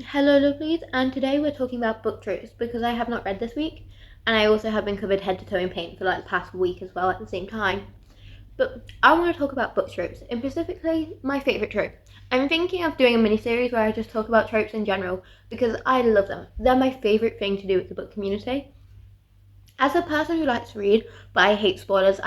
Hello lovelies, and today we're talking about book tropes because I have not read this week, and I also have been covered head to toe in paint for like the past week as well at the same time. But I want to talk about book tropes, and specifically my favourite trope. I'm thinking of doing a mini series where I just talk about tropes in general because I love them. They're my favourite thing to do with the book community. As a person who likes to read, but I hate spoilers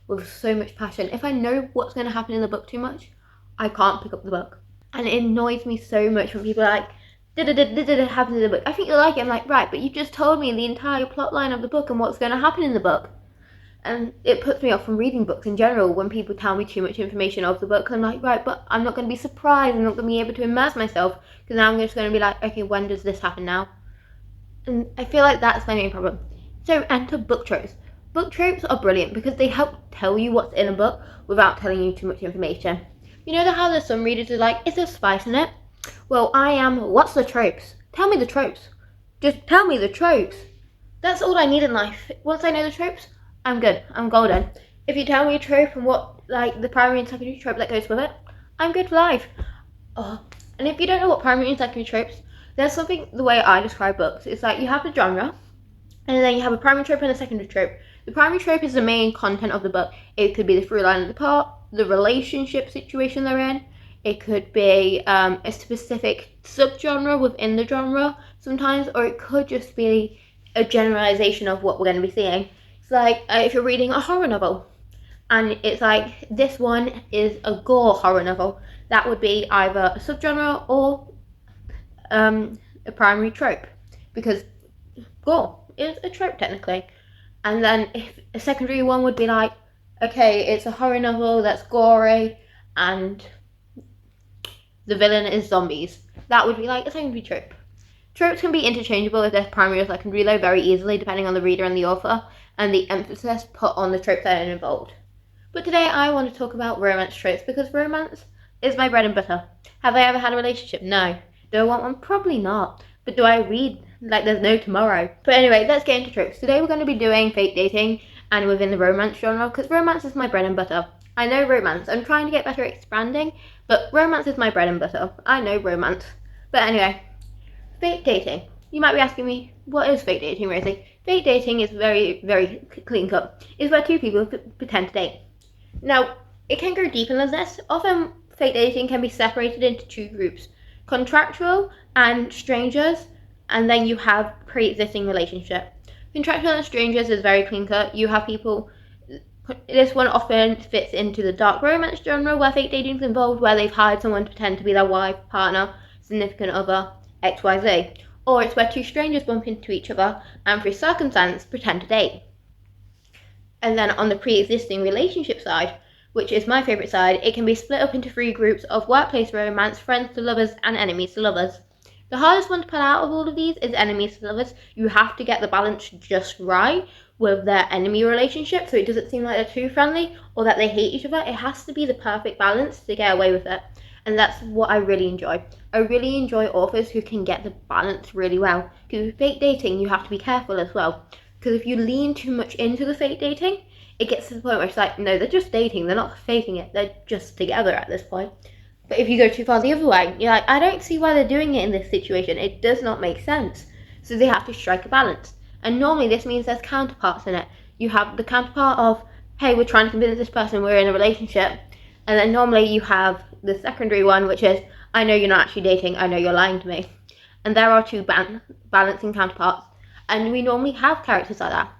with so much passion. If I know what's going to happen in the book too much, I can't pick up the book. And it annoys me so much when people are like, did it happen in the book? I think you like it. I'm like, right, but you just told me the entire plot line of the book and what's going to happen in the book. And it puts me off from reading books in general when people tell me too much information of the book. I'm like, right, but I'm not going to be surprised. I'm not going to be able to immerse myself because now I'm just going to be like, okay, when does this happen now? And I feel like that's my main problem. So enter book tropes. Book tropes are brilliant because they help tell you what's in a book without telling you too much information. You know how there's some readers are like, is there spice in it? Well, I am, what's the tropes? Tell me the tropes. Just tell me the tropes. That's all I need in life. Once I know the tropes, I'm good. I'm golden. If you tell me a trope and what, like, the primary and secondary trope that goes with it, I'm good for life. Oh. And if you don't know what primary and secondary tropes, there's something, the way I describe books, it's like you have the genre, and then you have a primary trope and a secondary trope. The primary trope is the main content of the book. It could be the through line of the plot, the relationship situation they're in. It could be a specific subgenre within the genre sometimes, or it could just be a generalization of what we're going to be seeing. It's like if you're reading a horror novel, and it's like this one is a gore horror novel, that would be either a subgenre or a primary trope, because gore is a trope technically. And then if a secondary one would be like, okay, it's a horror novel that's gory and the villain is zombies. That would be like a secondary trope. Tropes can be interchangeable if they're primary or secondary though, very easily depending on the reader and the author and the emphasis put on the tropes that are involved. But today I want to talk about romance tropes because romance is my bread and butter. Have I ever had a relationship? No. Do I want one? Probably not. But do I read like there's no tomorrow? But anyway, let's get into tropes. Today we're going to be doing fake dating and within the romance genre because romance is my bread and butter. I know romance. I'm trying to get better at expanding, but romance is my bread and butter. I know romance. But anyway, fake dating. You might be asking me, what is fake dating, Rosie? Fake dating is very, very clean cut. It's where two people pretend to date. Now, it can go deeper than this. Often, fake dating can be separated into two groups, contractual and strangers, and then you have pre-existing relationship. Contractual and strangers is very clean cut. You have people, this one often fits into the dark romance genre where fake dating is involved, where they've hired someone to pretend to be their wife, partner, significant other, XYZ. Or it's where two strangers bump into each other and through circumstance pretend to date. And then on the pre-existing relationship side, which is my favourite side, it can be split up into three groups of workplace romance, friends to lovers, and enemies to lovers. The hardest one to pull out of all of these is enemies to lovers. You have to get the balance just right with their enemy relationship so it doesn't seem like they're too friendly or that they hate each other. It has to be the perfect balance to get away with it. And that's what I really enjoy. I really enjoy authors who can get the balance really well. Because with fake dating, you have to be careful as well. Because if you lean too much into the fake dating, it gets to the point where it's like, no, they're just dating. They're not faking it. They're just together at this point. But if you go too far the other way, you're like, I don't see why they're doing it in this situation. It does not make sense. So they have to strike a balance. And normally this means there's counterparts in it. You have the counterpart of, hey, we're trying to convince this person we're in a relationship. And then normally you have the secondary one, which is, I know you're not actually dating. I know you're lying to me. And there are two balancing counterparts. And we normally have characters like that.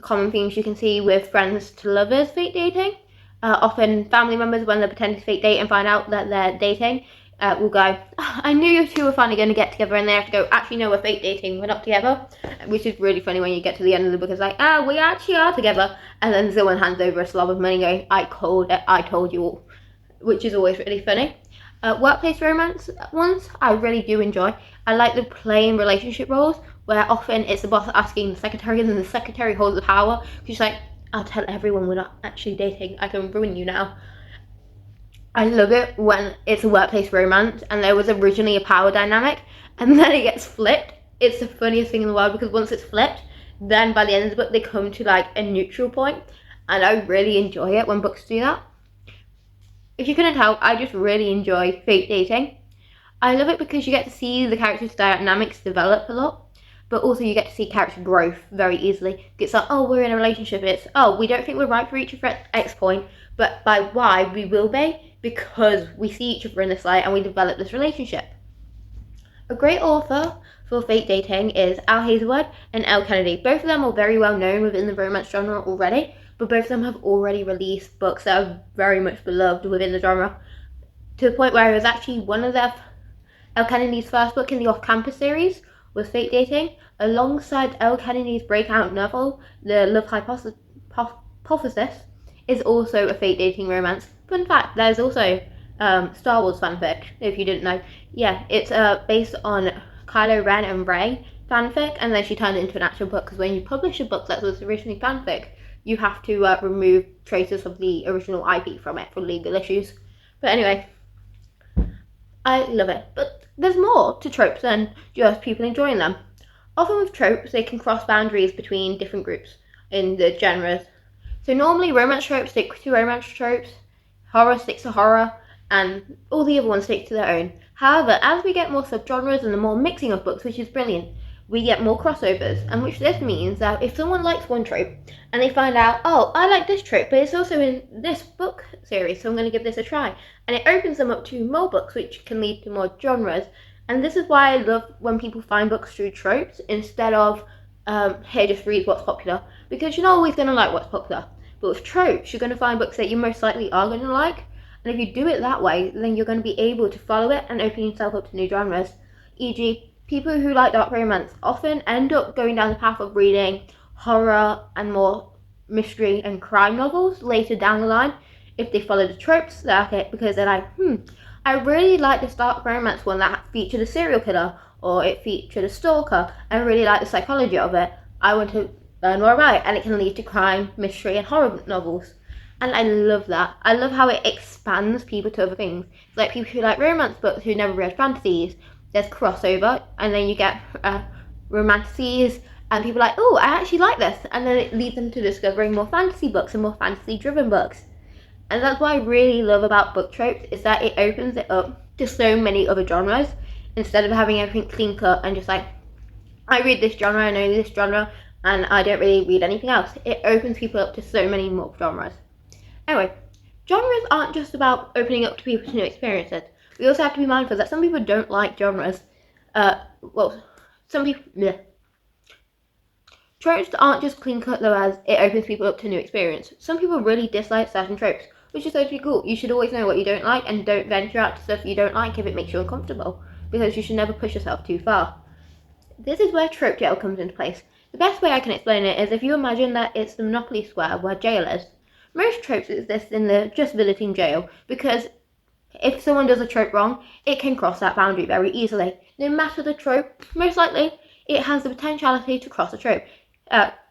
Common themes you can see with friends to lovers fake dating. Often family members, when they're pretending to fake date and find out that they're dating, will go, oh, I knew you two were finally going to get together, and they have to go, actually no, we're fake dating, we're not together. Which is really funny when you get to the end of the book. It's like, we actually are together. And then someone hands over a slob of money going, I called it, I told you all. Which is always really funny. Workplace romance ones I really do enjoy. I like the plain relationship roles where often it's the boss asking the secretary and then the secretary holds the power. She's like, I'll tell everyone we're not actually dating. I can ruin you now. I love it when it's a workplace romance and there was originally a power dynamic and then it gets flipped. It's the funniest thing in the world because once it's flipped, then by the end of the book they come to like a neutral point, and I really enjoy it when books do that. If you couldn't tell, I just really enjoy fake dating. I love it because you get to see the characters' dynamics develop a lot, but also you get to see character growth very easily. It's like, oh, we're in a relationship. It's, oh, we don't think we're right for each other at X point, but by Y we will be, because we see each other in this light and we develop this relationship. A great author for fake dating is Al Hazelwood and Elle Kennedy. Both of them are very well known within the romance genre already, but both of them have already released books that are very much beloved within the genre, to the point where it was actually one of their Elle Kennedy's first book in the off-campus series was Fake Dating, alongside Elle Kennedy's breakout novel, The Love Hypothesis, is also a fake dating romance. Fun fact, there's also Star Wars fanfic, if you didn't know. Yeah, it's based on Kylo Ren and Rey fanfic, and then she turned it into an actual book, because when you publish a book that was originally fanfic, you have to remove traces of the original IP from it for legal issues. But anyway, I love it. But there's more to tropes than just people enjoying them. Often with tropes, they can cross boundaries between different groups in the genres. So normally romance tropes stick to romance tropes, horror sticks to horror, and all the other ones stick to their own. However, as we get more subgenres and the more mixing of books, which is brilliant, we get more crossovers, and which this means that if someone likes one trope and they find out, oh, I like this trope, but it's also in this book series, so I'm going to give this a try, and it opens them up to more books, which can lead to more genres. And this is why I love when people find books through tropes instead of hey, just read what's popular, because you're not always going to like what's popular. But with tropes, you're going to find books that you most likely are going to like, and if you do it that way, then you're going to be able to follow it and open yourself up to new genres. E.g., people who like dark romance often end up going down the path of reading horror and more mystery and crime novels later down the line if they follow the tropes because they're like, I really like this dark romance one that featured a serial killer, or it featured a stalker. I really like the psychology of it. I want to learn more about it, and it can lead to crime, mystery, and horror novels. And I love that. I love how it expands people to other things. It's like people who like romance books who never read fantasies. There's crossover, and then you get romantasies, and people are like, oh, I actually like this, and then it leads them to discovering more fantasy books and more fantasy-driven books. And that's what I really love about book tropes, is that it opens it up to so many other genres, instead of having everything clean cut and just like, I read this genre, I know this genre, and I don't really read anything else. It opens people up to so many more genres. Anyway, genres aren't just about opening up to people to new experiences. We also have to be mindful that some people don't like genres. Some people... Bleh. Tropes aren't just clean cut though, as it opens people up to new experience. Some people really dislike certain tropes, which is totally cool. You should always know what you don't like, and don't venture out to stuff you don't like if it makes you uncomfortable, because you should never push yourself too far. This is where trope jail comes into place. The best way I can explain it is if you imagine that it's the Monopoly Square where jail is. Most tropes exist in the just visiting jail, because if someone does a trope wrong, it can cross that boundary very easily. No matter the trope, most likely it has the potentiality to cross the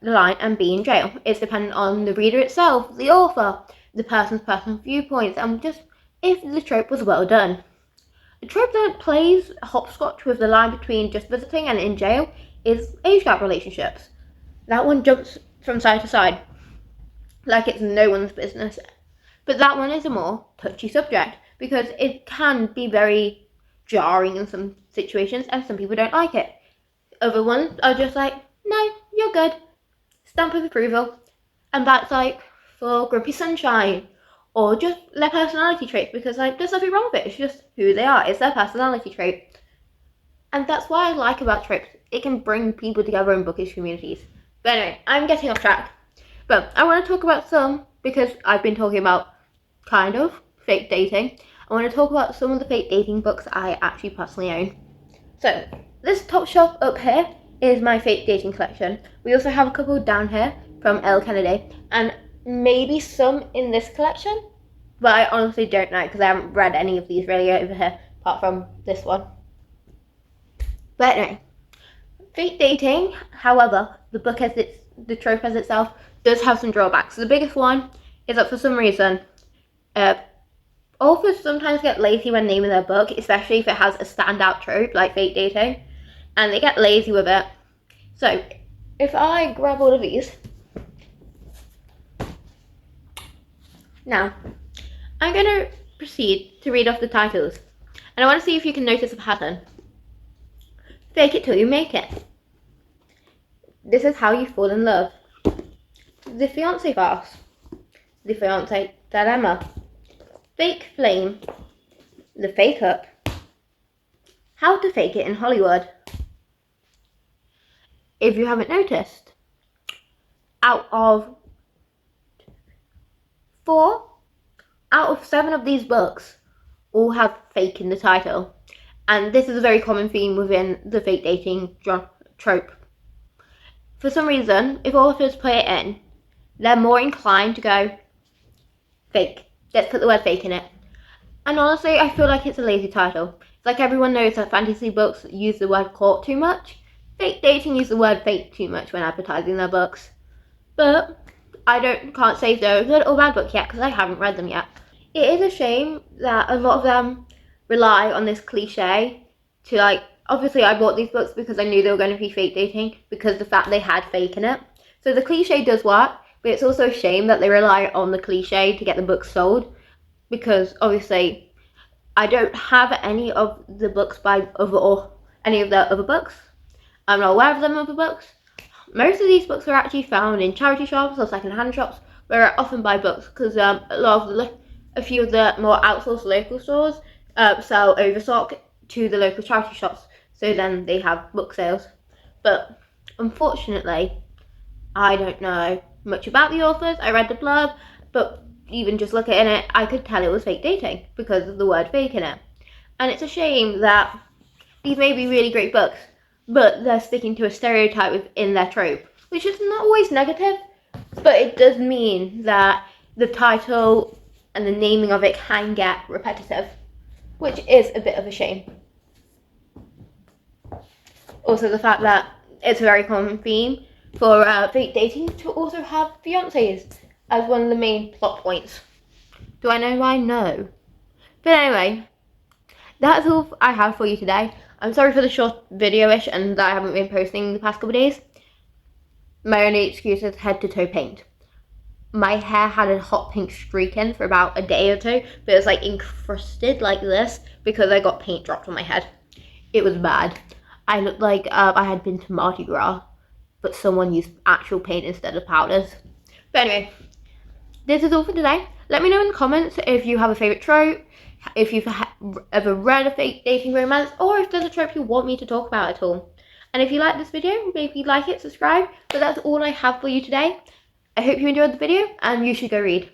line and be in jail. It's dependent on the reader itself, the author, the person's personal viewpoints, and just if the trope was well done. The trope that plays hopscotch with the line between just visiting and in jail is age gap relationships. That one jumps from side to side like it's no one's business. But that one is a more touchy subject, because it can be very jarring in some situations, and some people don't like it. Other ones are just like, no, you're good, stamp of approval. And that's like for Grumpy Sunshine, or just their personality traits, because like there's nothing wrong with it, it's just who they are, it's their personality trait. And that's what I like about tropes, it can bring people together in bookish communities. But anyway, I'm getting off track. But I want to talk about some, because I've been talking about kind of fake dating, I want to talk about some of the fake dating books I actually personally own. So, this top shelf up here is my fake dating collection. We also have a couple down here from Elle Kennedy, and maybe some in this collection, but I honestly don't know, because I haven't read any of these really over here, apart from this one. But anyway, fake dating, however, the trope as itself, does have some drawbacks. So the biggest one is that for some reason, authors sometimes get lazy when naming their book, especially if it has a standout trope like fake dating, and they get lazy with it. So if I grab all of these, now I'm going to proceed to read off the titles, and And I want to see if you can notice a pattern. Fake it till you make it. This is how you fall in love. The fiancé farce. The fiancé dilemma. Fake flame. The fake up. How to fake it in Hollywood. If you haven't noticed, out of 7 of these books all have fake in the title. And this is a very common theme within the fake dating trope. For some reason, if authors put it in, they're more inclined to go fake. Let's put the word fake in it. And honestly, I feel like it's a lazy title. It's like everyone knows that fantasy books use the word court too much. Fake dating use the word fake too much when advertising their books. But I can't say if they're a good or bad book yet because I haven't read them yet. It is a shame that a lot of them rely on this cliche to, like, obviously I bought these books because I knew they were going to be fake dating because the fact they had fake in it. So the cliche does work, but it's also a shame that they rely on the cliche to get the books sold, because obviously I don't have any of the books any of their other books. I'm not aware of them other books. Most of these books are actually found in charity shops or second-hand shops where I often buy books because a few of the more outsourced local stores sell overstock to the local charity shops, so then they have book sales. But unfortunately, I don't know much about the authors. I read the blurb, but even just looking at it, I could tell it was fake dating because of the word fake in it. And it's a shame that these may be really great books, but they're sticking to a stereotype within their trope, which is not always negative, but it does mean that the title and the naming of it can get repetitive, which is a bit of a shame. Also, the fact that it's a very common theme for fake dating to also have fiancés as one of the main plot points. Do I know why? No. But anyway, that's all I have for you today. I'm sorry for the short video-ish and that I haven't been posting the past couple of days. My only excuse is head to toe paint. My hair had a hot pink streak in for about a day or two, but it was like encrusted like this because I got paint dropped on my head. It was bad. I looked like I had been to Mardi Gras, but someone used actual paint instead of powders. But anyway, this is all for today. Let me know in the comments if you have a favourite trope, if you've ever read a fake dating romance, or if there's a trope you want me to talk about at all. And if you like this video, maybe like it, subscribe. But that's all I have for you today. I hope you enjoyed the video, and you should go read.